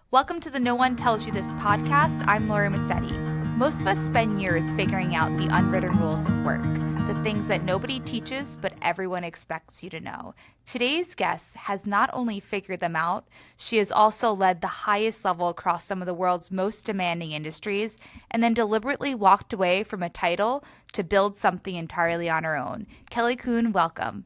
Welcome to the No One Tells You This podcast. I'm Laura Massetti. Most of us spend years figuring out the unwritten rules of work, the things that nobody teaches but everyone expects you to know. Today's guest has not only figured them out, she has also led the highest level across some of the world's most demanding industries and then deliberately walked away from a title to build something entirely on her own. Kelly Kuhn, welcome.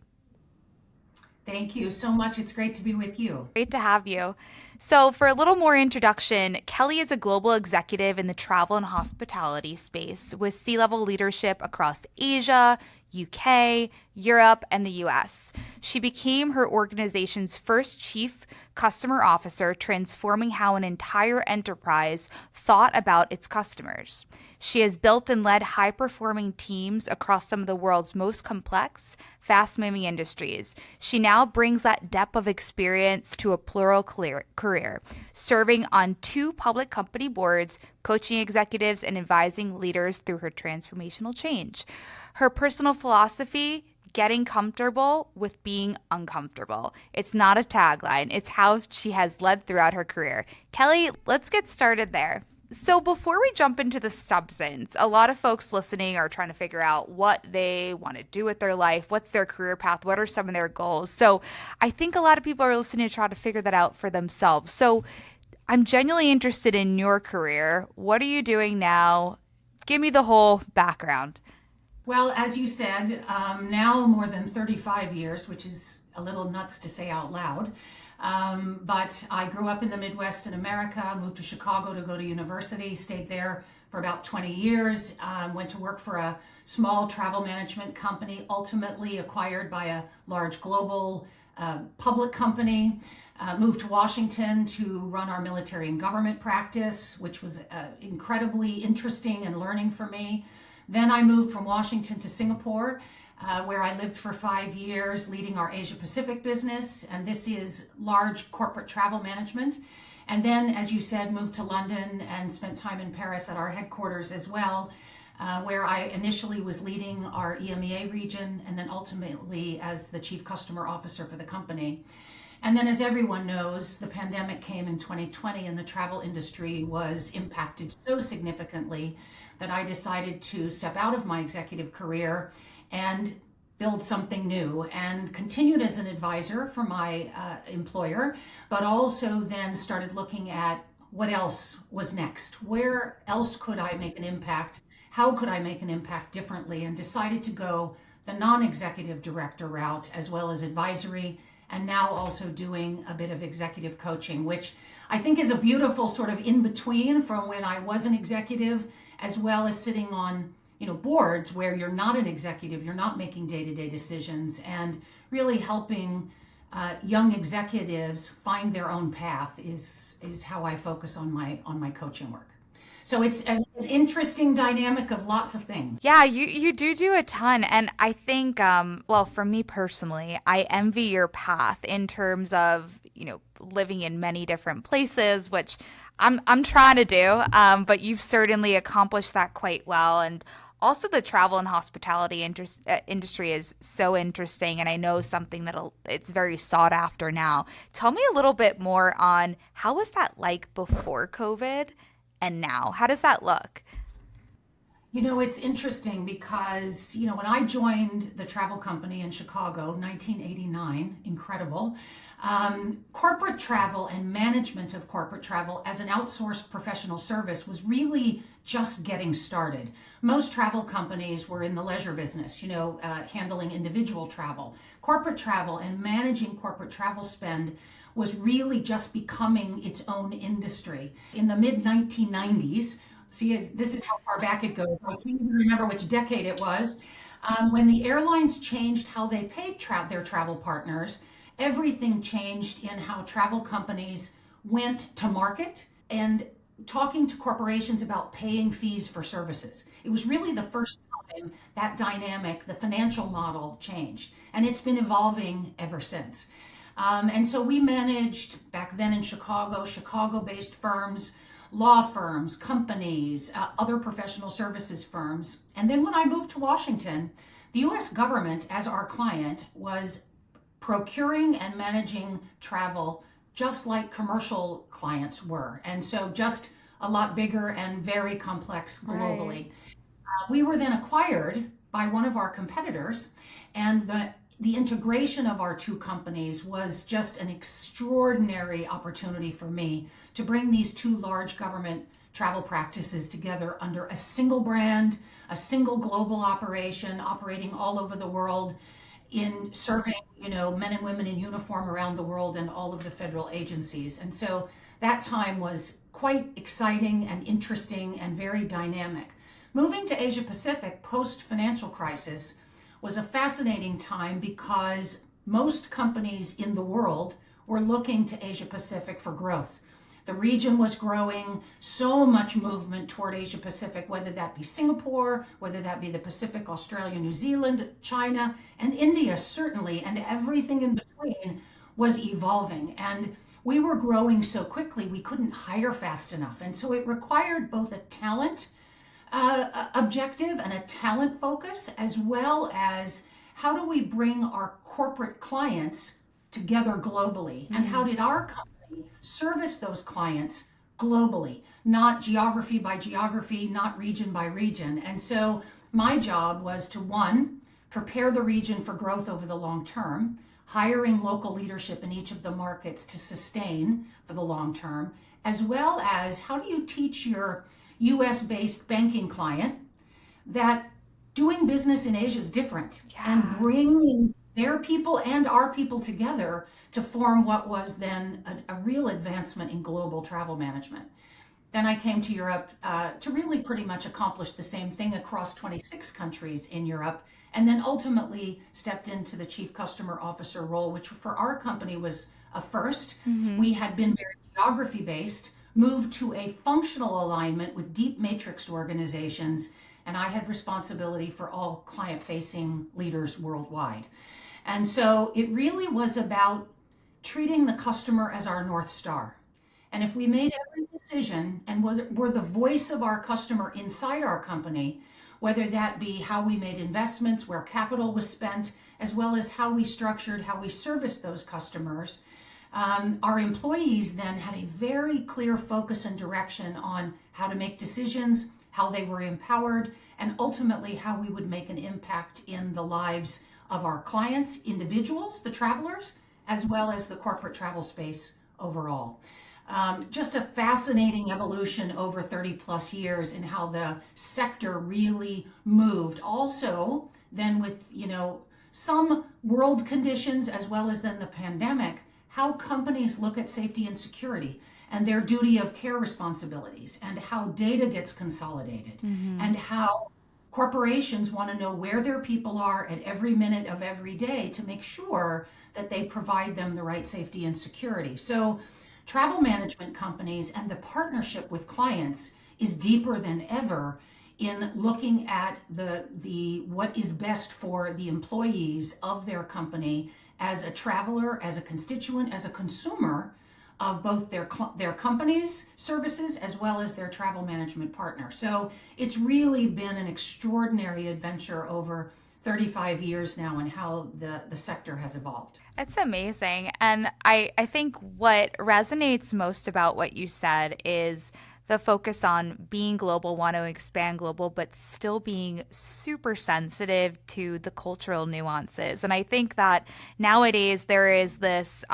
Thank you so much. It's great to be with you. Great to have you. So, for a little more introduction, Kelly is a global executive in the travel and hospitality space with C-level leadership across Asia, UK, Europe, and the US. She became her organization's first chief customer officer, transforming how an entire enterprise thought about its customers. She has built and led high-performing teams across some of the world's most complex, fast-moving industries. She now brings that depth of experience to a plural career, serving on 2 public company boards, coaching executives, and advising leaders through her transformational change. Her personal philosophy: getting comfortable with being uncomfortable. It's not a tagline, it's how she has led throughout her career. Kelly, let's get started there. So before we jump into the substance, a lot of folks listening are trying to figure out what they want to do with their life, what's their career path, what are some of their goals. So I think a lot of people are listening to try to figure that out for themselves. So I'm genuinely interested in your career. What are you doing now? Give me the whole background. Well, as you said, now more than 35 years, which is a little nuts to say out loud. But I grew up in the Midwest in America, moved to Chicago to go to university, stayed there for about 20 years, went to work for a small travel management company, ultimately acquired by a large global public company. Moved to Washington to run our military and government practice, which was incredibly interesting and learning for me. Then I moved from Washington to Singapore, where I lived for 5 years leading our Asia Pacific business, and this is large corporate travel management. And then, as you said, moved to London and spent time in Paris at our headquarters as well, where I initially was leading our EMEA region and then ultimately as the chief customer officer for the company. And then, as everyone knows, the pandemic came in 2020 and the travel industry was impacted so significantly that I decided to step out of my executive career and build something new, and continued as an advisor for my employer, but also then started looking at what else was next. Where else could I make an impact? How could I make an impact differently? And decided to go the non-executive director route as well as advisory, and now also doing a bit of executive coaching, which I think is a beautiful sort of in between from when I was an executive, as well as sitting on boards where you're not an executive, you're not making day-to-day decisions, and really helping young executives find their own path is how I focus on my coaching work. So it's an interesting dynamic of lots of things. Yeah, you do a ton. And I think, well, for me personally, I envy your path in terms of, living in many different places, which I'm trying to do. But you've certainly accomplished that quite well. And also the travel and hospitality industry is so interesting. And I know something it's very sought after now. Tell me a little bit more on how was that like before COVID and now? How does that look? It's interesting because, when I joined the travel company in Chicago, 1989, incredible, corporate travel and management of corporate travel as an outsourced professional service was really just getting started. Most travel companies were in the leisure business, handling individual travel. Corporate travel and managing corporate travel spend was really just becoming its own industry. In the mid 1990s, see, this is how far back it goes. I can't even remember which decade it was. When the airlines changed how they paid their travel partners, everything changed in how travel companies went to market and talking to corporations about paying fees for services. It was really the first time that dynamic, the financial model changed, and it's been evolving ever since. And so we managed back then in Chicago-based firms, law firms, companies, other professional services firms. And then when I moved to Washington, the US government as our client was procuring and managing travel just like commercial clients were. And so just a lot bigger and very complex Right. globally. We were then acquired by one of our competitors, and the integration of our two companies was just an extraordinary opportunity for me to bring these two large government travel practices together under a single brand, a single global operation operating all over the world in serving, men and women in uniform around the world and all of the federal agencies. And so that time was quite exciting and interesting and very dynamic. Moving to Asia Pacific post financial crisis was a fascinating time because most companies in the world were looking to Asia Pacific for growth. The region was growing, so much movement toward Asia Pacific, whether that be Singapore, whether that be the Pacific, Australia, New Zealand, China, and India, certainly, and everything in between was evolving. And we were growing so quickly, we couldn't hire fast enough. And so it required both a talent objective and a talent focus, as well as how do we bring our corporate clients together globally, and how did our company service those clients globally, not geography by geography, not region by region. And so my job was to, one, prepare the region for growth over the long term, hiring local leadership in each of the markets to sustain for the long term, as well as how do you teach your US based banking client that doing business in Asia is different, and Yeah. bringing their people and our people together to form what was then a real advancement in global travel management. Then I came to Europe to really pretty much accomplish the same thing across 26 countries in Europe, and then ultimately stepped into the chief customer officer role, which for our company was a first. Mm-hmm. We had been very geography based, moved to a functional alignment with deep matrixed organizations, and I had responsibility for all client facing leaders worldwide. And so it really was about treating the customer as our North Star. And if we made every decision and were the voice of our customer inside our company, whether that be how we made investments, where capital was spent, as well as how we structured, how we serviced those customers, our employees then had a very clear focus and direction on how to make decisions, how they were empowered, and ultimately how we would make an impact in the lives of our clients, individuals, the travelers, as well as the corporate travel space overall. Just a fascinating evolution over 30 plus years in how the sector really moved. Also, then with, some world conditions as well as then the pandemic, how companies look at safety and security and their duty of care responsibilities, and how data gets consolidated, and how corporations want to know where their people are at every minute of every day to make sure that they provide them the right safety and security. So travel management companies and the partnership with clients is deeper than ever in looking at the what is best for the employees of their company as a traveler, as a constituent, as a consumer of both their company's services as well as their travel management partner. So it's really been an extraordinary adventure over 35 years now, and how the sector has evolved. It's amazing. And I think what resonates most about what you said is the focus on being global, want to expand global, but still being super sensitive to the cultural nuances. And I think that nowadays there is this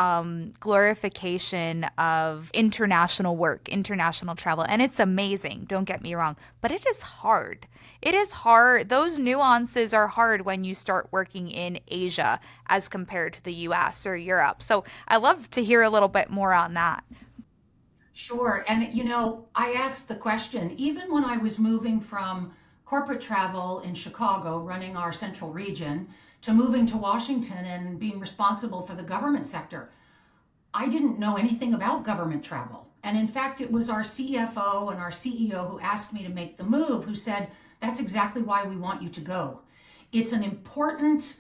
glorification of international work, international travel, and it's amazing, don't get me wrong, but it is hard. It is hard. Those nuances are hard when you start working in Asia as compared to the US or Europe. So I love to hear a little bit more on that. Sure. And, I asked the question, even when I was moving from corporate travel in Chicago, running our central region, to moving to Washington and being responsible for the government sector, I didn't know anything about government travel. And in fact, it was our CFO and our CEO who asked me to make the move, who said, that's exactly why we want you to go. It's an important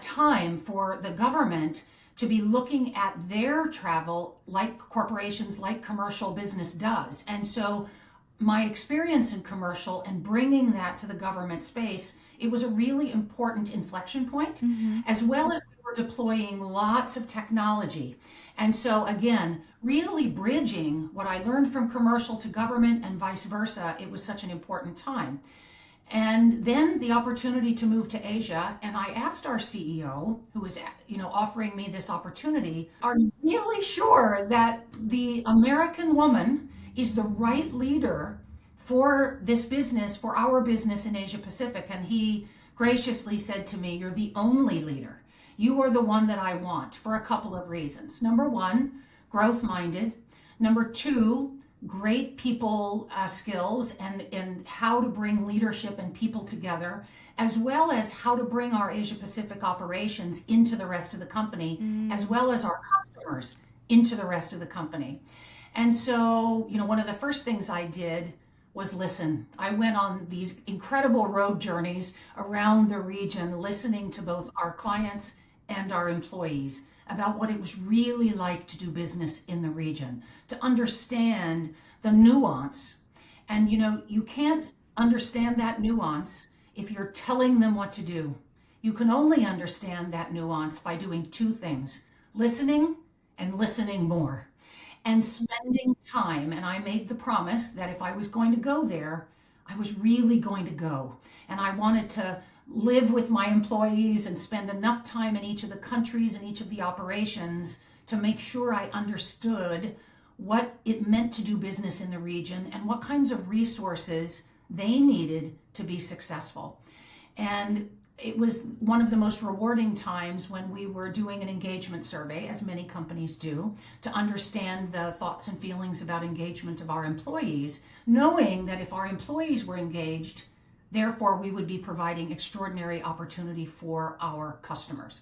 time for the government to be looking at their travel like corporations, like commercial business does. And so my experience in commercial and bringing that to the government space, it was a really important inflection point, as well as we were deploying lots of technology. And so, again, really bridging what I learned from commercial to government and vice versa, it was such an important time. And then the opportunity to move to Asia, and I asked our CEO, who was, offering me this opportunity, are you really sure that the American woman is the right leader for this business, for our business in Asia Pacific? And he graciously said to me, "You're the only leader. You are the one that I want for a couple of reasons. Number one, growth minded. Number two, great people skills and how to bring leadership and people together, as well as how to bring our Asia Pacific operations into the rest of the company, as well as our customers into the rest of the company." And so, one of the first things I did was listen. I went on these incredible road journeys around the region, listening to both our clients and our employees about what it was really like to do business in the region, to understand the nuance. And you can't understand that nuance if you're telling them what to do. You can only understand that nuance by doing two things: listening and listening more, and spending time. And I made the promise that if I was going to go there, I was really going to go. And I wanted to live with my employees and spend enough time in each of the countries and each of the operations to make sure I understood what it meant to do business in the region and what kinds of resources they needed to be successful. And it was one of the most rewarding times when we were doing an engagement survey, as many companies do, to understand the thoughts and feelings about engagement of our employees, knowing that if our employees were engaged, therefore we would be providing extraordinary opportunity for our customers.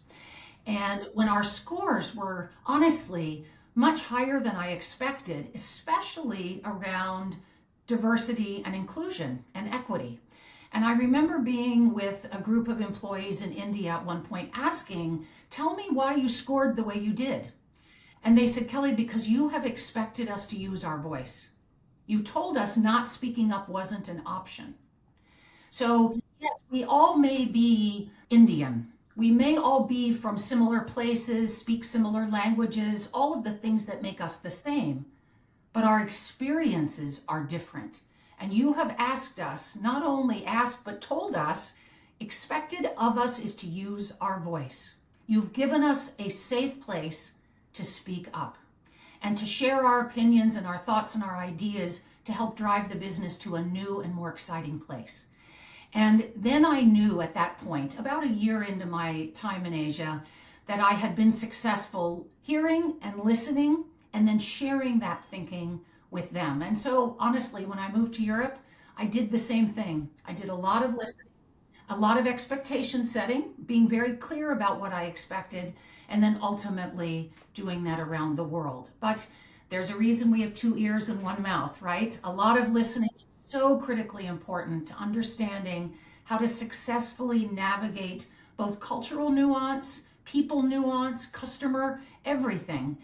And when our scores were honestly much higher than I expected, especially around diversity and inclusion and equity. And I remember being with a group of employees in India at one point asking, "Tell me why you scored the way you did." And they said, "Kelly, because you have expected us to use our voice. You told us not speaking up wasn't an option." So yes, we all may be Indian. We may all be from similar places, speak similar languages, all of the things that make us the same, but our experiences are different. And you have asked us, not only asked, but told us, expected of us is to use our voice. You've given us a safe place to speak up and to share our opinions and our thoughts and our ideas to help drive the business to a new and more exciting place. And then I knew at that point, about a year into my time in Asia, that I had been successful hearing and listening and then sharing that thinking with them. And so honestly, when I moved to Europe, I did the same thing. I did a lot of listening, a lot of expectation setting, being very clear about what I expected, and then ultimately doing that around the world. But there's a reason we have two ears and one mouth, right? A lot of listening is so critically important to understanding how to successfully navigate both cultural nuance, people nuance, customer, everything.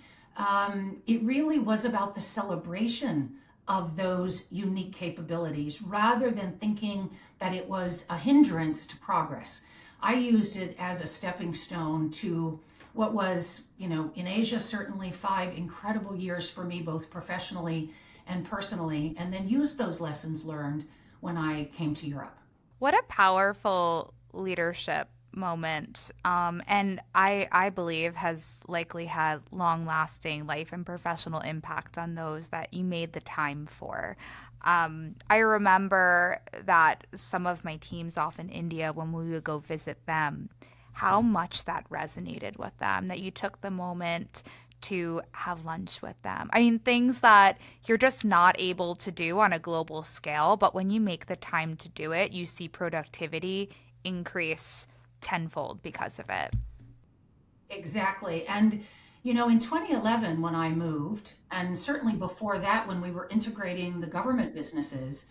It really was about the celebration of those unique capabilities rather than thinking that it was a hindrance to progress. I used it as a stepping stone to what was, in Asia, certainly 5 incredible years for me, both professionally and personally, and then used those lessons learned when I came to Europe. What a powerful leadership moment. And I believe has likely had long lasting life and professional impact on those that you made the time for. I remember that some of my teams off in India, when we would go visit them, how much that resonated with them, that you took the moment to have lunch with them. I mean, things that you're just not able to do on a global scale, but when you make the time to do it, you see productivity increase tenfold because of it. Exactly. And, in 2011, when I moved, and certainly before that, when we were integrating the government businesses,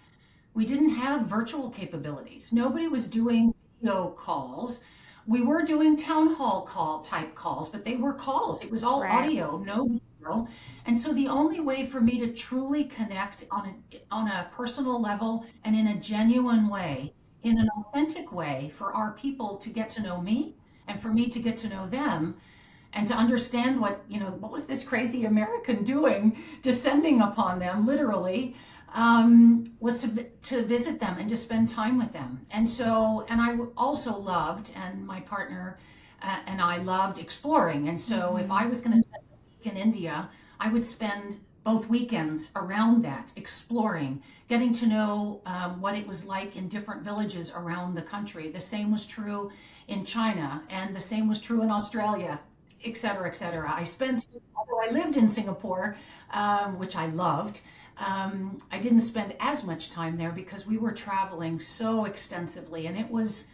we didn't have virtual capabilities. Nobody was doing video calls. We were doing town hall call type calls, but they were calls. It was all Right. audio, no video. And so the only way for me to truly connect on a personal level and in a genuine way, in an authentic way for our people to get to know me and for me to get to know them and to understand what was this crazy American doing, descending upon them literally, was to visit them and to spend time with them. And so, and I also loved, and my partner and I loved exploring. And so if I was going to spend a week in India, I would spend both weekends around that, exploring, getting to know what it was like in different villages around the country. The same was true in China, and the same was true in Australia, et cetera, et cetera. Although I lived in Singapore, which I loved, I didn't spend as much time there because we were traveling so extensively, and it was,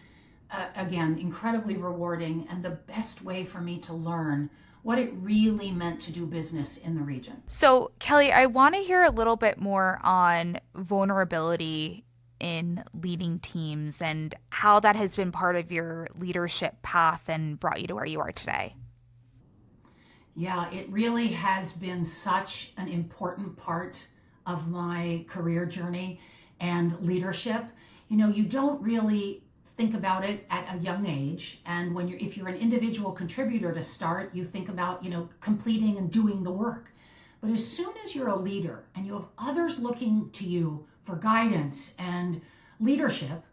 again, incredibly rewarding and the best way for me to learn what it really meant to do business in the region. So, Kelly, I want to hear a little bit more on vulnerability in leading teams and how that has been part of your leadership path and brought you to where you are today. Yeah, it really has been such an important part of my career journey and leadership. You don't really think about it at a young age. And if you're an individual contributor to start, you think about, completing and doing the work. But as soon as you're a leader and you have others looking to you for guidance and leadership,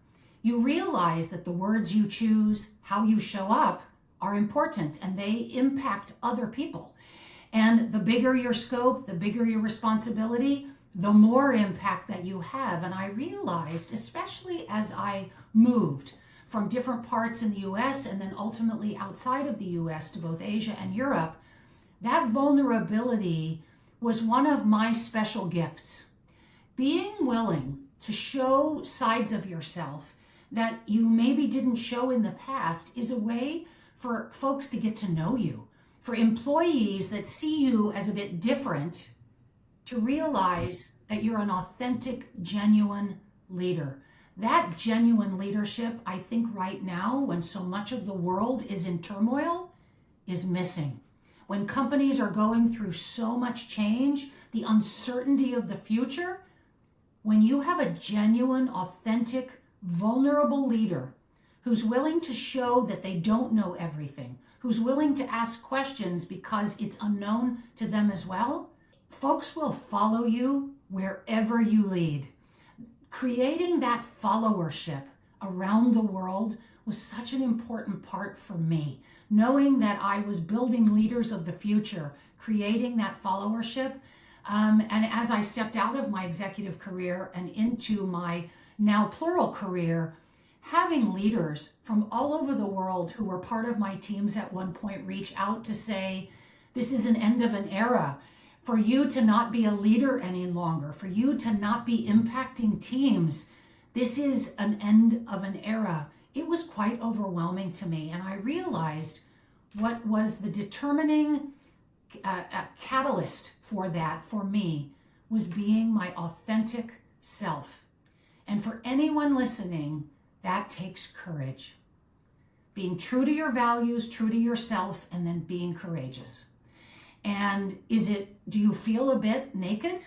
you realize that the words you choose, how you show up, are important, and they impact other people. And the bigger your scope, the bigger your responsibility, the more impact that you have. And I realized, especially as I moved from different parts in the US and then ultimately outside of the US to both Asia and Europe, that vulnerability was one of my special gifts. Being willing to show sides of yourself that you maybe didn't show in the past is a way for folks to get to know you, for employees that see you as a bit different to realize that you're an authentic, genuine leader. That genuine leadership, I think right now, when so much of the world is in turmoil, is missing. When companies are going through so much change, the uncertainty of the future, when you have a genuine, authentic, vulnerable leader who's willing to show that they don't know everything, who's willing to ask questions because it's unknown to them as well, folks will follow you wherever you lead. Creating that followership around the world was such an important part for me. Knowing that I was building leaders of the future, creating that followership. And as I stepped out of my executive career and into my now plural career, having leaders from all over the world who were part of my teams at one point reach out to say, this is an end of an era. For you to not be a leader any longer, for you to not be impacting teams, this is an end of an era. It was quite overwhelming to me. And I realized what was the determining catalyst for that, for me, was being my authentic self. And for anyone listening, that takes courage. Being true to your values, true to yourself, and then being courageous. And do you feel a bit naked?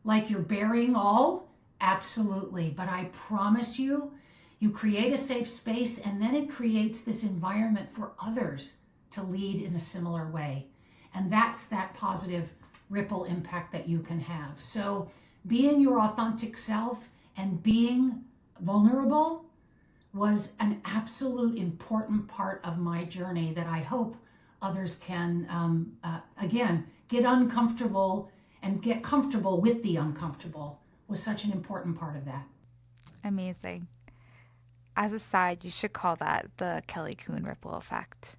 Like you're bearing all? Absolutely. But I promise you, you create a safe space, and then it creates this environment for others to lead in a similar way. And that's that positive ripple impact that you can have. So being your authentic self and being vulnerable was an absolute important part of my journey that I hope others can, again, get uncomfortable and get comfortable with the uncomfortable was such an important part of that. Amazing. As a side, you should call that the Kelly Kuhn ripple effect.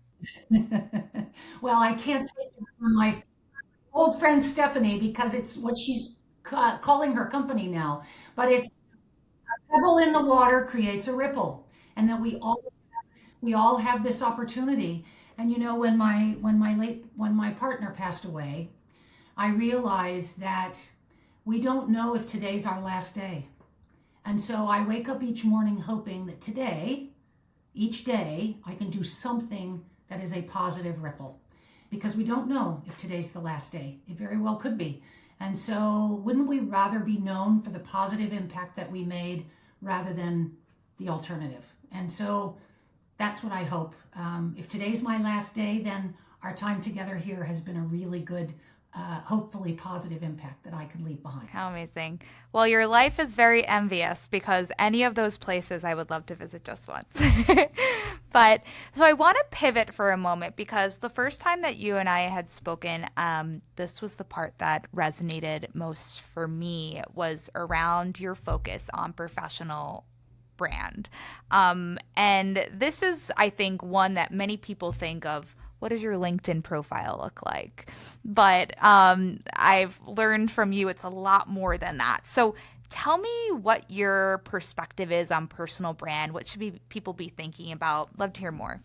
Well, I can't take it from my old friend Stephanie because it's what she's calling her company now. But it's a pebble in the water creates a ripple, and that we all have this opportunity. And when my partner passed away, I realized that we don't know if today's our last day. And so I wake up each morning hoping that each day, I can do something that is a positive ripple. Because we don't know if today's the last day. It very well could be. And so wouldn't we rather be known for the positive impact that we made rather than the alternative? And so That's what I hope. If today's my last day, then our time together here has been a really good, hopefully positive impact that I could leave behind. How amazing. Well, your life is very envious because any of those places I would love to visit just once. But so I want to pivot for a moment because the first time that you and I had spoken, this was the part that resonated most for me was around your focus on professional brand. And this is, I think, one that many people think of. What does your LinkedIn profile look like? But I've learned from you it's a lot more than that. So tell me what your perspective is on personal brand. What should people be thinking about? Love to hear more.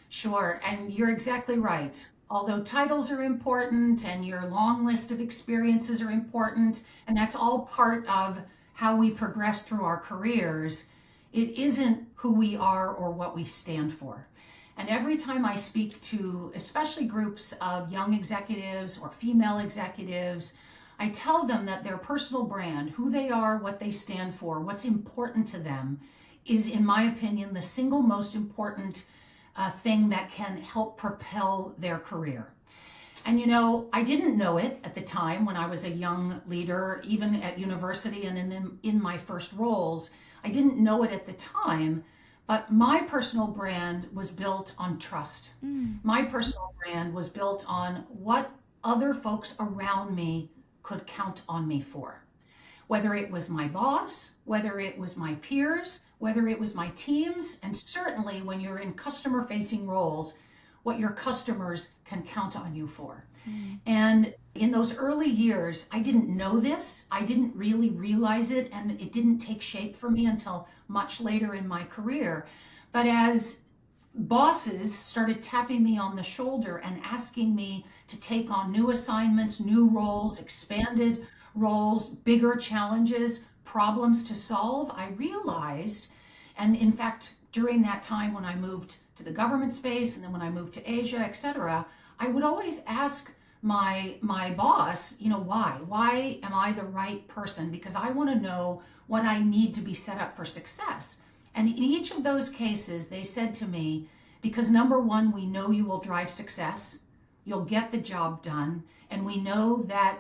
Sure, and you're exactly right. Although titles are important and your long list of experiences are important, and that's all part of how we progress through our careers, it isn't who we are or what we stand for. And every time I speak to, especially groups of young executives or female executives, I tell them that their personal brand, who they are, what they stand for, what's important to them, is, in my opinion, the single most important thing that can help propel their career. And I didn't know it at the time when I was a young leader, even at university and in my first roles. I didn't know it at the time. But my personal brand was built on trust. My personal brand was built on what other folks around me could count on me for. Whether it was my boss, whether it was my peers, whether it was my teams, and certainly when you're in customer-facing roles, what your customers can count on you for. And in those early years, I didn't know this. I didn't really realize it, and it didn't take shape for me until much later in my career. But as bosses started tapping me on the shoulder and asking me to take on new assignments, new roles, expanded roles, bigger challenges, problems to solve, I realized, and in fact, during that time when I moved to the government space and then when I moved to Asia, etc., I would always ask my boss, why? Why am I the right person? Because I want to know what I need to be set up for success. And in each of those cases, they said to me, because number one, we know you will drive success, you'll get the job done, and we know that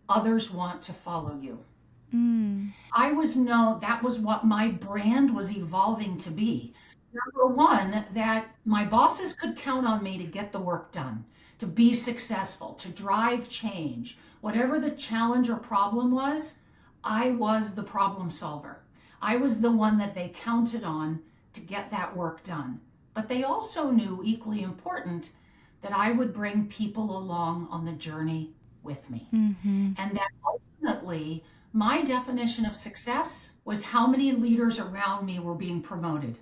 others want to follow you. That was what my brand was evolving to be. Number one, that my bosses could count on me to get the work done, to be successful, to drive change. Whatever the challenge or problem was, I was the problem solver. I was the one that they counted on to get that work done. But they also knew, equally important, that I would bring people along on the journey with me. And that ultimately, my definition of success was how many leaders around me were being promoted.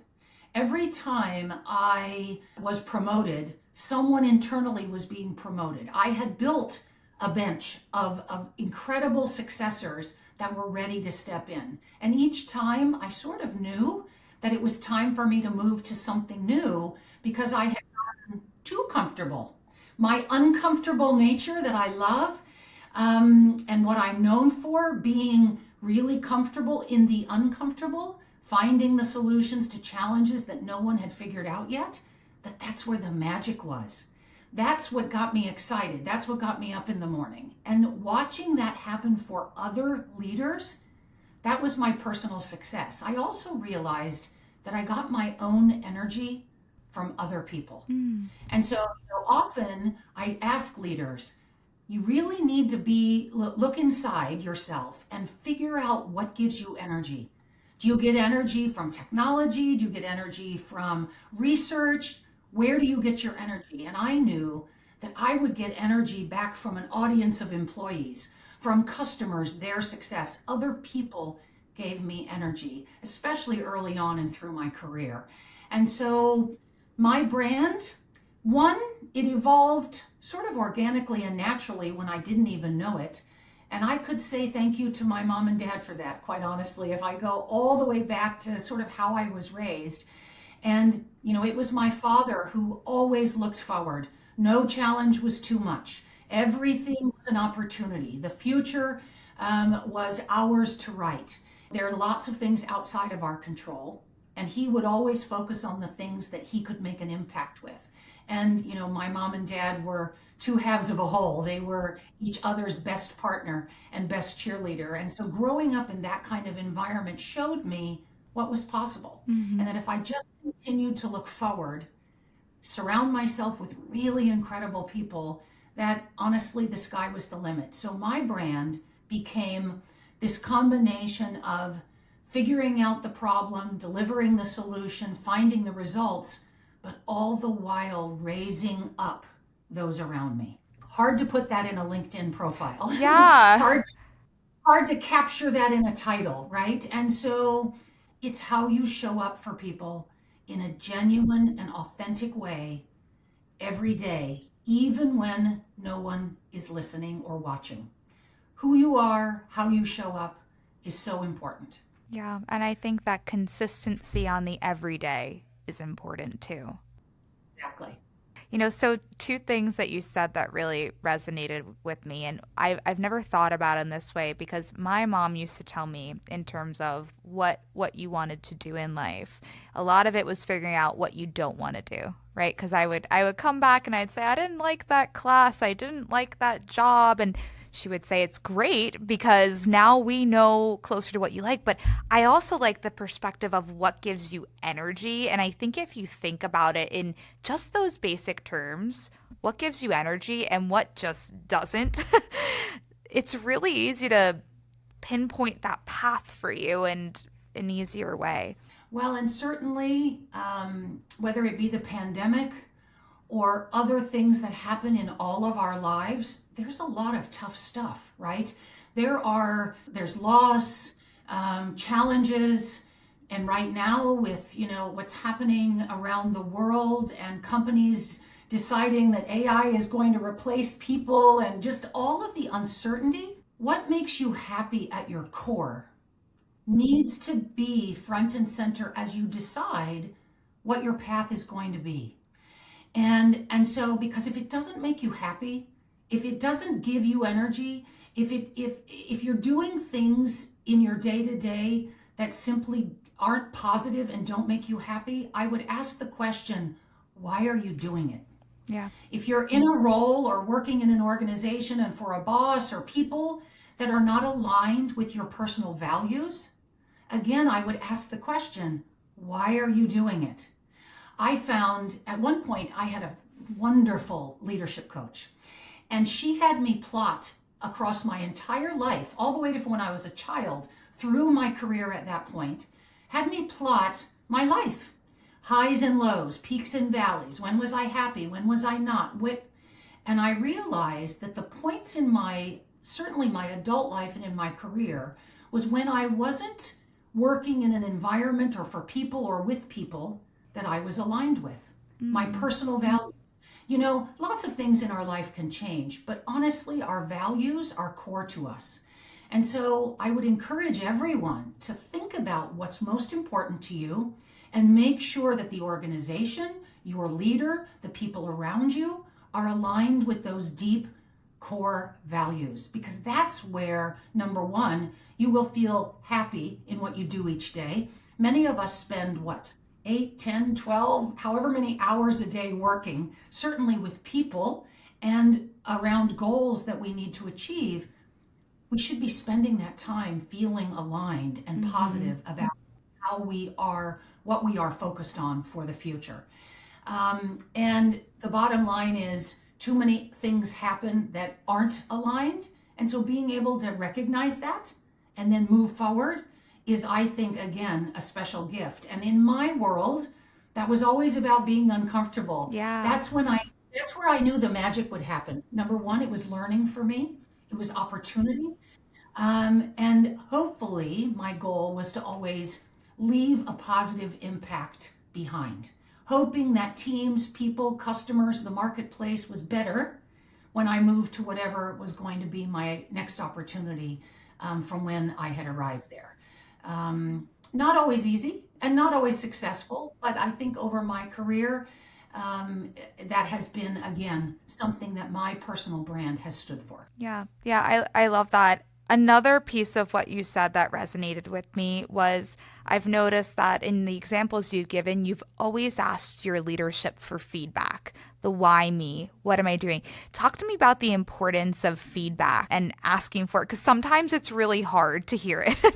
Every time I was promoted, someone internally was being promoted. I had built a bench of incredible successors that were ready to step in. And each time I sort of knew that it was time for me to move to something new because I had gotten too comfortable. My uncomfortable nature that I love, and what I'm known for, being really comfortable in the uncomfortable, finding the solutions to challenges that no one had figured out yet, that's where the magic was. That's what got me excited. That's what got me up in the morning. And watching that happen for other leaders, that was my personal success. I also realized that I got my own energy from other people. And so often I ask leaders, you really need to look inside yourself and figure out what gives you energy. Do you get energy from technology? Do you get energy from research? Where do you get your energy? And I knew that I would get energy back from an audience of employees, from customers, their success. Other people gave me energy, especially early on and through my career. And so my brand, one, it evolved sort of organically and naturally when I didn't even know it. And I could say thank you to my mom and dad for that, quite honestly, if I go all the way back to sort of how I was raised. And, it was my father who always looked forward. No challenge was too much. Everything was an opportunity. The future was ours to write. There are lots of things outside of our control. and he would always focus on the things that he could make an impact with. And, my mom and dad were two halves of a whole. They were each other's best partner and best cheerleader. And so growing up in that kind of environment showed me what was possible. Mm-hmm. And that if I just continued to look forward, surround myself with really incredible people, that honestly, the sky was the limit. So my brand became this combination of figuring out the problem, delivering the solution, finding the results, but all the while raising up those around me. Hard to put that in a LinkedIn profile. Yeah. hard to capture that in a title, right? And so it's how you show up for people in a genuine and authentic way every day, even when no one is listening or watching. Who you are, how you show up is so important. Yeah. And I think that consistency on the everyday is important too. Exactly. So two things that you said that really resonated with me, and I've never thought about it in this way because my mom used to tell me in terms of what you wanted to do in life. A lot of it was figuring out what you don't want to do, right? Because I would come back and I'd say I didn't like that class, I didn't like that job, and she would say it's great because now we know closer to what you like. But I also like the perspective of what gives you energy. And I think if you think about it in just those basic terms, what gives you energy and what just doesn't, it's really easy to pinpoint that path for you and an easier way. Well, and certainly, whether it be the pandemic or other things that happen in all of our lives, there's a lot of tough stuff, right? There's loss, challenges, and right now with, what's happening around the world and companies deciding that AI is going to replace people and just all of the uncertainty, what makes you happy at your core needs to be front and center as you decide what your path is going to be. And so, because if it doesn't make you happy, if it doesn't give you energy, if you're doing things in your day to day that simply aren't positive and don't make you happy, I would ask the question, why are you doing it? Yeah. If you're in a role or working in an organization and for a boss or people that are not aligned with your personal values, again, I would ask the question, why are you doing it? I found at one point I had a wonderful leadership coach, and she had me plot across my entire life, all the way to when I was a child, through my career at that point, had me plot my life. Highs and lows, peaks and valleys. When was I happy? When was I not? And I realized that the points in certainly my adult life and in my career, was when I wasn't working in an environment or for people or with people that I was aligned with. My personal values. Lots of things in our life can change, but honestly, our values are core to us. And so I would encourage everyone to think about what's most important to you and make sure that the organization, your leader, the people around you are aligned with those deep core values, because that's where, number one, you will feel happy in what you do each day. Many of us spend 8, 10, 12, however many hours a day working, certainly with people and around goals that we need to achieve. We should be spending that time feeling aligned and positive about how we are, what we are focused on for the future. And the bottom line is, too many things happen that aren't aligned. And so being able to recognize that and then move forward is, I think, again, a special gift. And in my world, that was always about being uncomfortable. Yeah. That's where I knew the magic would happen. Number one, it was learning for me. It was opportunity. And hopefully my goal was to always leave a positive impact behind, hoping that teams, people, customers, the marketplace was better when I moved to whatever was going to be my next opportunity from when I had arrived there. Not always easy and not always successful, but I think over my career, that has been, again, something that my personal brand has stood for. Yeah. Yeah. I love that. Another piece of what you said that resonated with me was I've noticed that in the examples you've given, you've always asked your leadership for feedback. The why me? What am I doing? Talk to me about the importance of feedback and asking for it, because sometimes it's really hard to hear it.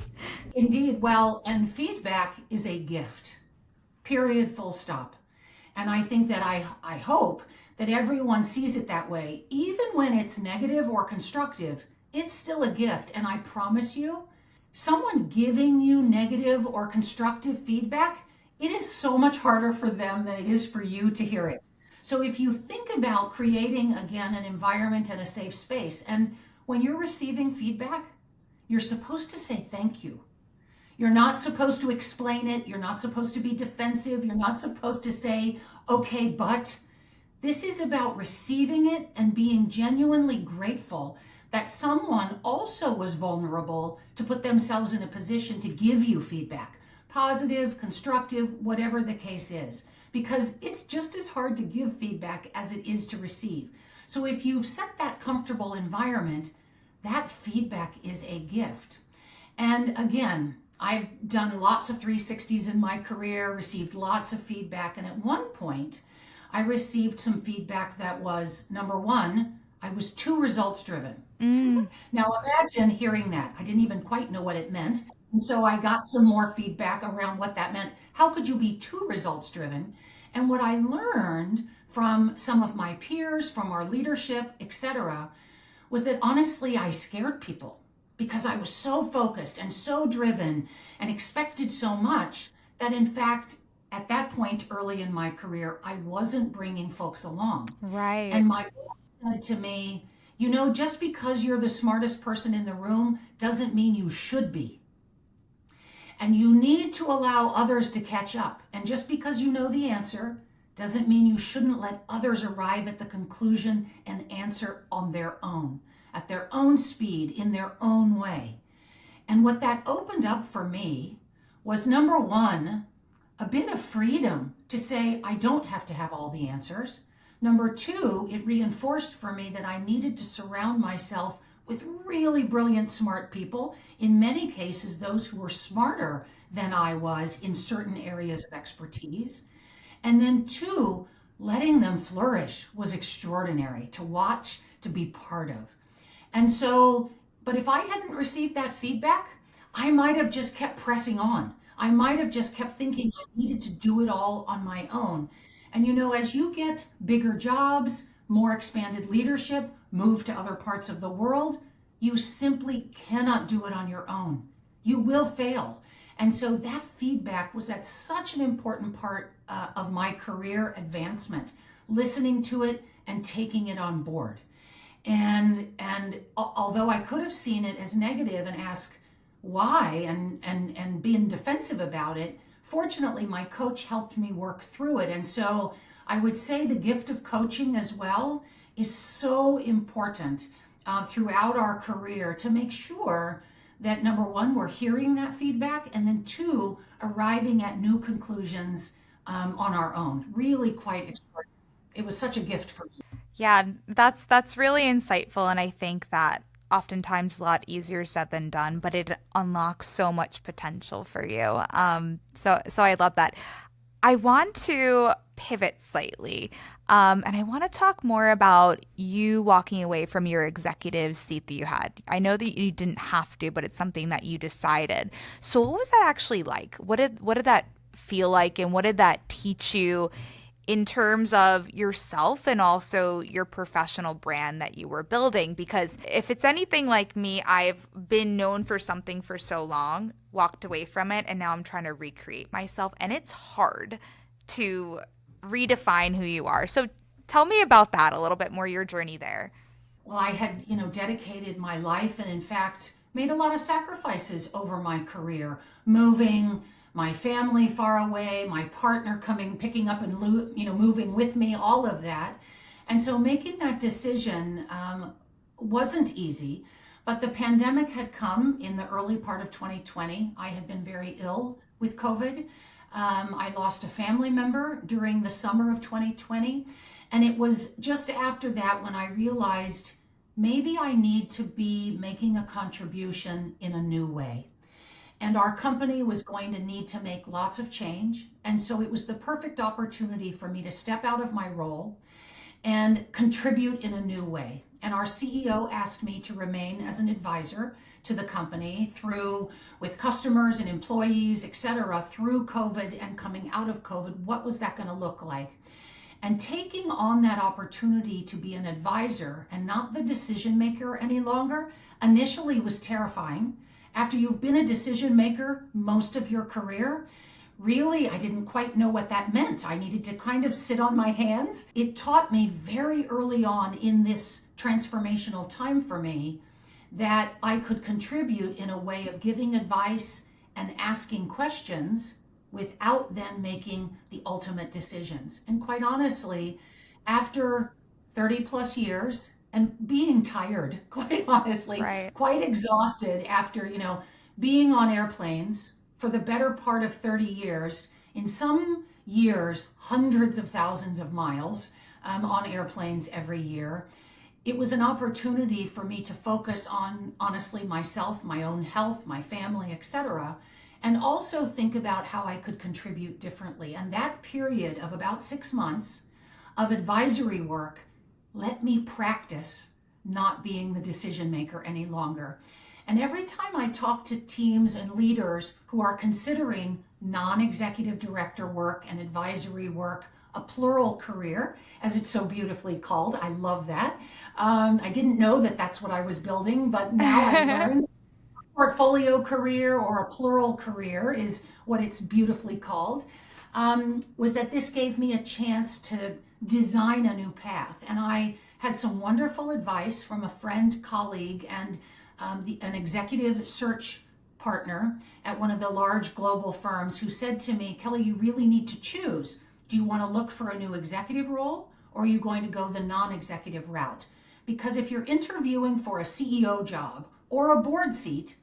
Indeed. Well, and feedback is a gift, period, full stop. And I think that I hope that everyone sees it that way. Even when it's negative or constructive, it's still a gift. And I promise you, someone giving you negative or constructive feedback, it is so much harder for them than it is for you to hear it. So if you think about creating, again, an environment and a safe space, and when you're receiving feedback, you're supposed to say thank you. You're not supposed to explain it. You're not supposed to be defensive. You're not supposed to say, okay, but. This is about receiving it and being genuinely grateful that someone also was vulnerable to put themselves in a position to give you feedback, positive, constructive, whatever the case is, because it's just as hard to give feedback as it is to receive. So if you've set that comfortable environment, that feedback is a gift. And again, I've done lots of 360s in my career, received lots of feedback, and at one point, I received some feedback that was, number one, I was too results driven. Now imagine hearing that. I didn't even quite know what it meant. And so I got some more feedback around what that meant. How could you be too results driven? And what I learned from some of my peers, from our leadership, etc., was that honestly, I scared people because I was so focused and so driven and expected so much that in fact, at that point early in my career, I wasn't bringing folks along. And Right. my boss said to me, you know, just because you're the smartest person in the room doesn't mean you should be. And you need to allow others to catch up. And just because you know the answer doesn't mean you shouldn't let others arrive at the conclusion and answer on their own, at their own speed, in their own way. And what that opened up for me was, number one, a bit of freedom to say, I don't have to have all the answers. Number two, it reinforced for me that I needed to surround myself with really brilliant, smart people, in many cases, those who were smarter than I was in certain areas of expertise. And then two, letting them flourish was extraordinary to watch, to be part of. And so, but if I hadn't received that feedback, I might have just kept pressing on. I might have just kept thinking I needed to do it all on my own. And you know, as you get bigger jobs, more expanded leadership, move to other parts of the world, you simply cannot do it on your own. You will fail. And so that feedback was at such an important part of my career advancement, listening to it and taking it on board. And although I could have seen it as negative and asked why and being defensive about it, fortunately my coach helped me work through it. And so I would say the gift of coaching as well is so important throughout our career to make sure that number one, we're hearing that feedback, and then two, arriving at new conclusions on our own. Really quite extraordinary. It was such a gift for me. Yeah, that's really insightful, and I think that oftentimes a lot easier said than done, but it unlocks so much potential for you. So I love that. I want to pivot slightly, and I want to talk more about you walking away from your executive seat that you had. I know that you didn't have to, but it's something that you decided. So what was that actually like? What did that feel like, and what did that teach you in terms of yourself and also your professional brand that you were building? Because if it's anything like me, I've been known for something for so long, walked away from it, and now I'm trying to recreate myself. And it's hard to redefine who you are. So tell me about that a little bit more, your journey there. Well, I had, dedicated my life and in fact made a lot of sacrifices over my career, moving my family far away, my partner coming, picking up and, moving with me, all of that. And so making that decision wasn't easy, but the pandemic had come in the early part of 2020. I had been very ill with COVID. I lost a family member during the summer of 2020. And it was just after that when I realized maybe I need to be making a contribution in a new way. And our company was going to need to make lots of change. And so it was the perfect opportunity for me to step out of my role and contribute in a new way. And our CEO asked me to remain as an advisor to the company through with customers and employees, et cetera, through COVID and coming out of COVID. What was that going to look like? And taking on that opportunity to be an advisor and not the decision maker any longer initially was terrifying. After you've been a decision maker most of your career, really, I didn't quite know what that meant. I needed to kind of sit on my hands. It taught me very early on in this transformational time for me that I could contribute in a way of giving advice and asking questions without then making the ultimate decisions. And quite honestly, after 30 plus years and being tired, quite honestly, Right. quite exhausted after, being on airplanes for the better part of 30 years, in some years, hundreds of thousands of miles on airplanes every year. It was an opportunity for me to focus on, honestly, myself, my own health, my family, etc., and also think about how I could contribute differently. And that period of about 6 months of advisory work let me practice not being the decision maker any longer. And every time I talk to teams and leaders who are considering non-executive director work and advisory work a plural career, as it's so beautifully called, I love that. I didn't know that that's what I was building, but now I learned portfolio career or a plural career is what it's beautifully called, was that this gave me a chance to design a new path. And I had some wonderful advice from a friend, colleague, and an executive search partner at one of the large global firms who said to me, Kelly, you really need to choose. Do you want to look for a new executive role, or are you going to go the non-executive route? Because if you're interviewing for a CEO job or a board seat,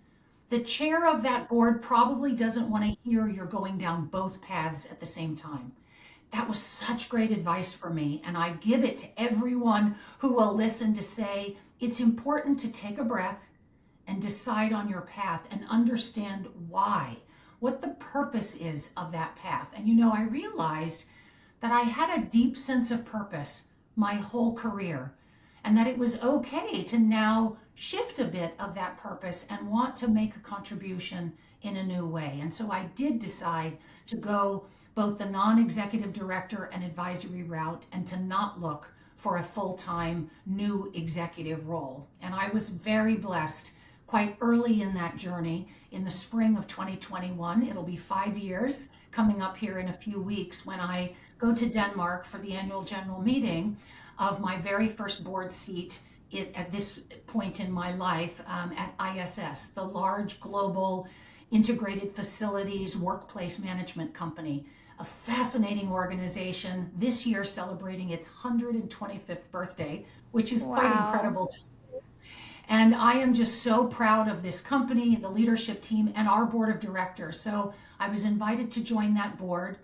the chair of that board probably doesn't want to hear you're going down both paths at the same time. That was such great advice for me, and I give it to everyone who will listen to say it's important to take a breath and decide on your path and understand why, what the purpose is of that path. And I realized that I had a deep sense of purpose my whole career, and that it was okay to now shift a bit of that purpose and want to make a contribution in a new way. And so I did decide to go both the non-executive director and advisory route and to not look for a full-time new executive role. And I was very blessed quite early in that journey. In the spring of 2021, it'll be 5 years coming up here in a few weeks when I go to Denmark for the annual general meeting of my very first board seat at this point in my life at ISS, the large global integrated facilities workplace management company, a fascinating organization, this year celebrating its 125th birthday, which is quite Wow. incredible to see. And I am just so proud of this company, the leadership team, and our board of directors. So I was invited to join that board.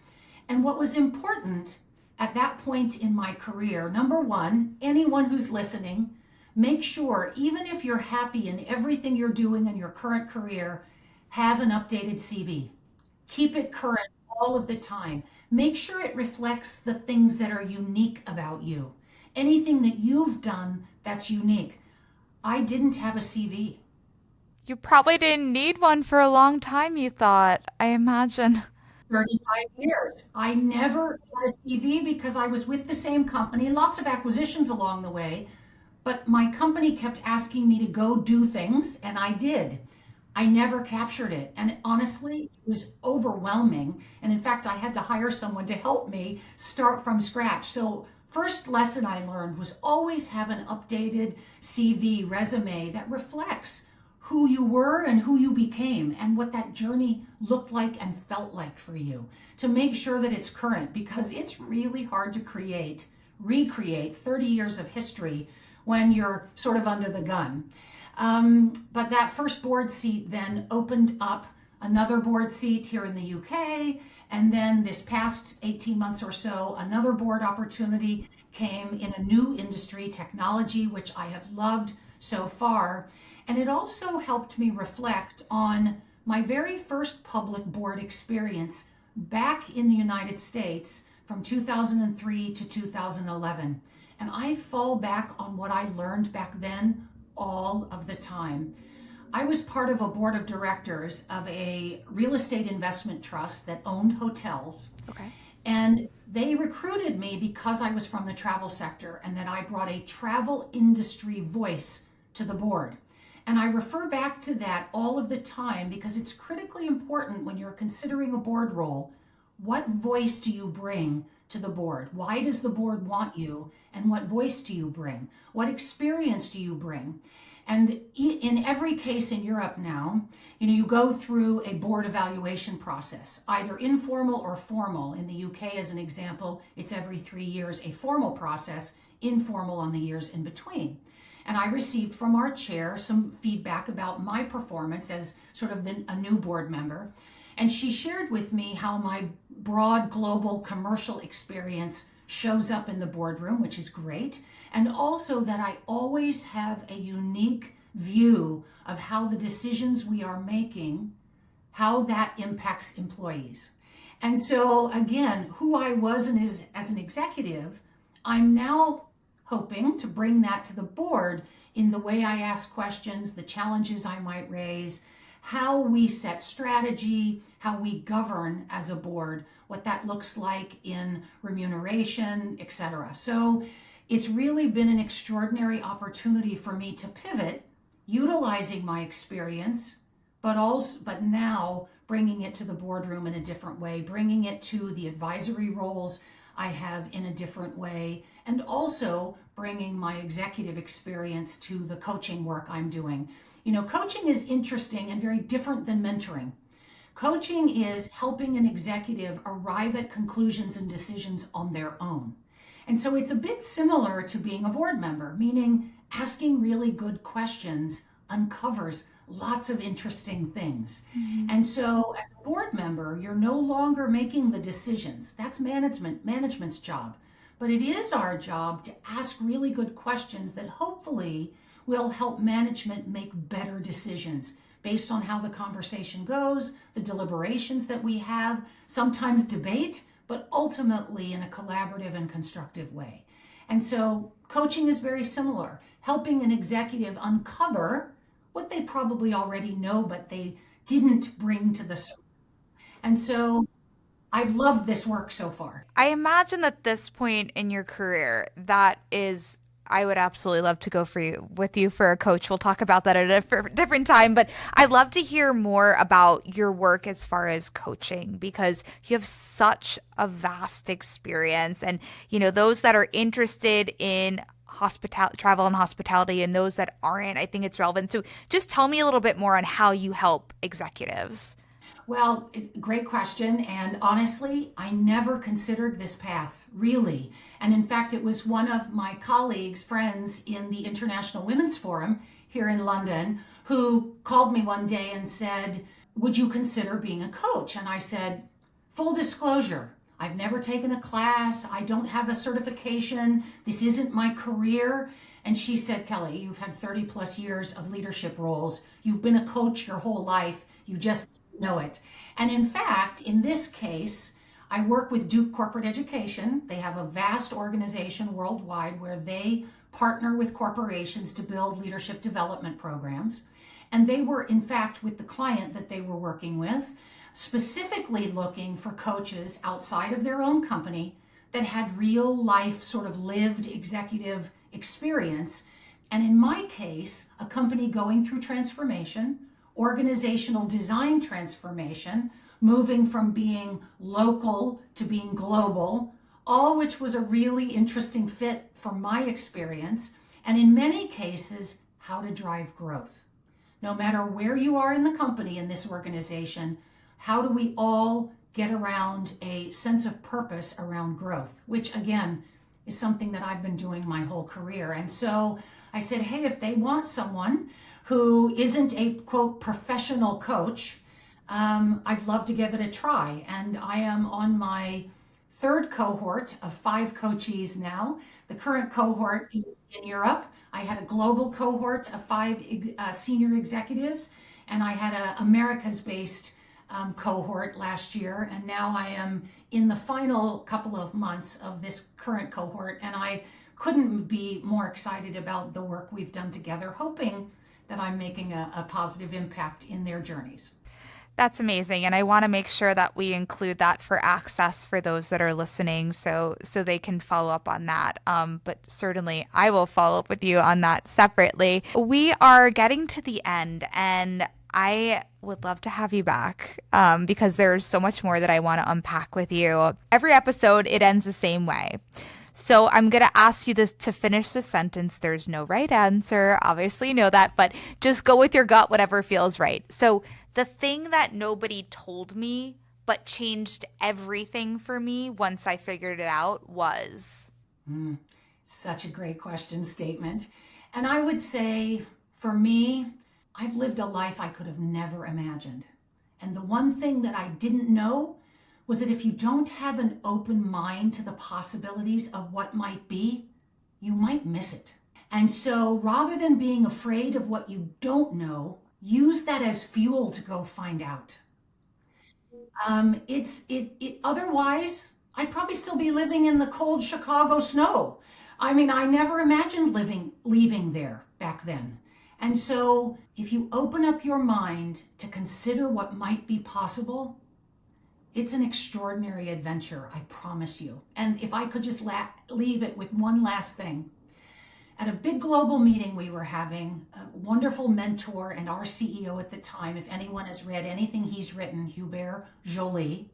And what was important at that point in my career, number one, anyone who's listening, make sure, even if you're happy in everything you're doing in your current career, have an updated CV. Keep it current all of the time. Make sure it reflects the things that are unique about you. Anything that you've done that's unique. I didn't have a CV. You probably didn't need one for a long time, you thought, I imagine. 35 years. I never had a CV because I was with the same company, lots of acquisitions along the way, but my company kept asking me to go do things, and I did. I never captured it. And honestly, it was overwhelming. And in fact, I had to hire someone to help me start from scratch. So first lesson I learned was always have an updated CV resume that reflects who you were and who you became and what that journey looked like and felt like for you, to make sure that it's current, because it's really hard to recreate 30 years of history when you're sort of under the gun. But that first board seat then opened up another board seat here in the UK. And then this past 18 months or so, another board opportunity came in a new industry, technology, which I have loved so far. And it also helped me reflect on my very first public board experience back in the United States from 2003 to 2011. And I fall back on what I learned back then all of the time. I was part of a board of directors of a real estate investment trust that owned hotels. Okay. And they recruited me because I was from the travel sector and that I brought a travel industry voice to the board. And I refer back to that all of the time because it's critically important when you're considering a board role. What voice do you bring to the board? Why does the board want you? And what voice do you bring? What experience do you bring? And in every case in Europe now, you go through a board evaluation process, either informal or formal. In the UK, as an example, it's every 3 years a formal process, informal on the years in between. And I received from our chair some feedback about my performance as sort of a new board member. And she shared with me how my broad global commercial experience shows up in the boardroom, which is great. And also that I always have a unique view of how the decisions we are making, how that impacts employees. And so again, who I was as an executive, I'm now hoping to bring that to the board in the way I ask questions, the challenges I might raise, how we set strategy, how we govern as a board, what that looks like in remuneration, etc. So it's really been an extraordinary opportunity for me to pivot, utilizing my experience, but now bringing it to the boardroom in a different way, bringing it to the advisory roles I have in a different way, and also bringing my executive experience to the coaching work I'm doing. Coaching is interesting and very different than mentoring. Coaching is helping an executive arrive at conclusions and decisions on their own. And so it's a bit similar to being a board member, meaning asking really good questions uncovers lots of interesting things. Mm-hmm. And so as a board member, you're no longer making the decisions. That's management's job. But it is our job to ask really good questions that hopefully will help management make better decisions based on how the conversation goes, the deliberations that we have, sometimes debate, but ultimately in a collaborative and constructive way. And so coaching is very similar, helping an executive uncover what they probably already know, but they didn't bring to the surface. And so I've loved this work so far. I imagine at this point in your career, I would absolutely love to go with you for a coach. We'll talk about that at a different time, but I'd love to hear more about your work as far as coaching because you have such a vast experience. And, those that are interested in travel and hospitality and those that aren't, I think it's relevant. So just tell me a little bit more on how you help executives. Well, great question. And honestly, I never considered this path, really. And in fact, it was one of my colleagues, friends in the International Women's Forum here in London, who called me one day and said, would you consider being a coach? And I said, full disclosure, I've never taken a class. I don't have a certification. This isn't my career. And she said, Kelly, you've had 30 plus years of leadership roles. You've been a coach your whole life. You just know it. And in fact, in this case, I work with Duke Corporate Education. They have a vast organization worldwide where they partner with corporations to build leadership development programs. And they were, in fact, with the client that they were working with, specifically looking for coaches outside of their own company that had real life sort of lived executive experience. And in my case, a company going through transformation, organizational design transformation, moving from being local to being global, all which was a really interesting fit for my experience. And in many cases, how to drive growth. No matter where you are in the company, in this organization, how do we all get around a sense of purpose around growth, which again, is something that I've been doing my whole career. And so I said, hey, if they want someone who isn't a, quote, professional coach, I'd love to give it a try. And I am on my third cohort of 5 coachees now. The current cohort is in Europe. I had a global cohort of 5 senior executives, and I had a Americas based cohort last year. And now I am in the final couple of months of this current cohort, and I couldn't be more excited about the work we've done together, hoping that I'm making a positive impact in their journeys. That's amazing. And I want to make sure that we include that for access for those that are listening so they can follow up on that. But certainly I will follow up with you on that separately. We are getting to the end and I would love to have you back because there's so much more that I want to unpack with you. Every episode, it ends the same way. So I'm going to ask you this to finish the sentence. There's no right answer. Obviously, you know that, but just go with your gut, whatever feels right. So the thing that nobody told me but changed everything for me once I figured it out was. Such a great question statement. And I would say for me, I've lived a life I could have never imagined. And the one thing that I didn't know was that if you don't have an open mind to the possibilities of what might be, you might miss it. And so rather than being afraid of what you don't know, use that as fuel to go find out. Otherwise, I'd probably still be living in the cold Chicago snow. I mean, I never imagined leaving there back then. And so if you open up your mind to consider what might be possible, it's an extraordinary adventure, I promise you. And if I could just leave it with one last thing. At a big global meeting we were having, a wonderful mentor and our CEO at the time, if anyone has read anything he's written, Hubert Joly,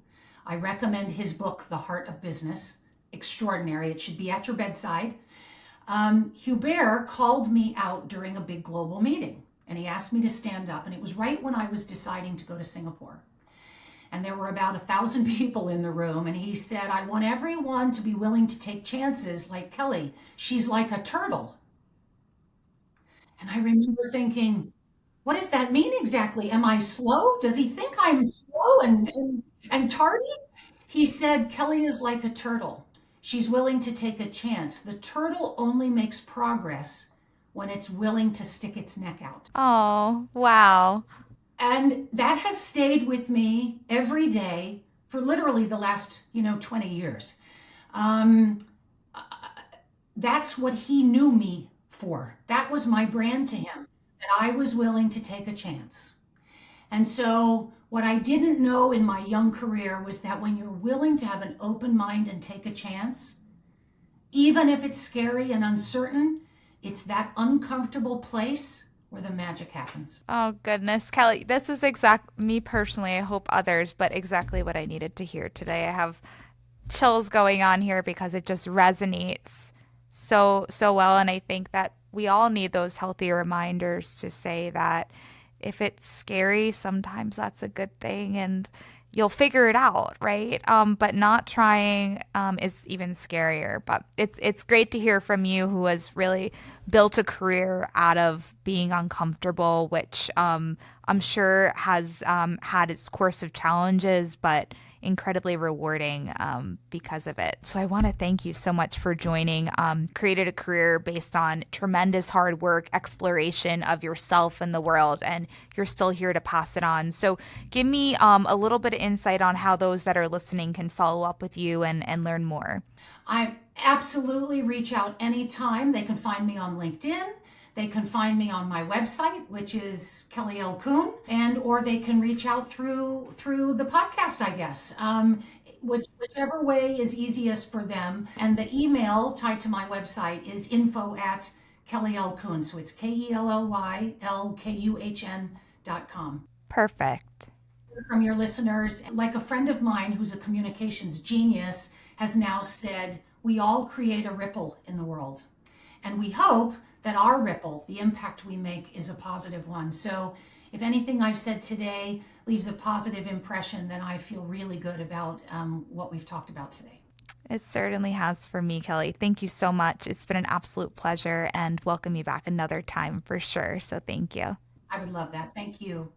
I recommend his book, The Heart of Business. Extraordinary. It should be at your bedside. Hubert called me out during a big global meeting, and he asked me to stand up, and it was right when I was deciding to go to Singapore. And there were about 1,000 people in the room. And he said, I want everyone to be willing to take chances like Kelly. She's like a turtle. And I remember thinking, what does that mean exactly? Am I slow? Does he think I'm slow and tardy? He said, Kelly is like a turtle. She's willing to take a chance. The turtle only makes progress when it's willing to stick its neck out. Oh, wow. And that has stayed with me every day for literally the last, 20 years. That's what he knew me for. That was my brand to him, that I was willing to take a chance. And so what I didn't know in my young career was that when you're willing to have an open mind and take a chance, even if it's scary and uncertain, it's that uncomfortable place where the magic happens. Oh, goodness. Kelly, this is me personally, I hope others, but exactly what I needed to hear today. I have chills going on here because it just resonates so well. And I think that we all need those healthy reminders to say that if it's scary, sometimes that's a good thing and you'll figure it out, right? But not trying is even scarier. But it's great to hear from you, who has really built a career out of being uncomfortable, which I'm sure has had its course of challenges, but incredibly rewarding because of it. So I want to thank you so much for joining. Created a career based on tremendous hard work, exploration of yourself and the world, and you're still here to pass it on. So give me a little bit of insight on how those that are listening can follow up with you and learn more. I absolutely reach out anytime. They can find me on LinkedIn. They can find me on my website, which is Kelly L. Kuhn, or they can reach out through the podcast, I guess. Whichever way is easiest for them. And the email tied to my website is info@Kelly L. Kuhn. So it's KELLYLKUHN.com. Perfect. From your listeners, like a friend of mine who's a communications genius has now said, we all create a ripple in the world. And we hope that our ripple, the impact we make, is a positive one. So if anything I've said today leaves a positive impression, then I feel really good about what we've talked about today. It certainly has for me, Kelly. Thank you so much. It's been an absolute pleasure, and welcome you back another time for sure. So thank you. I would love that. Thank you.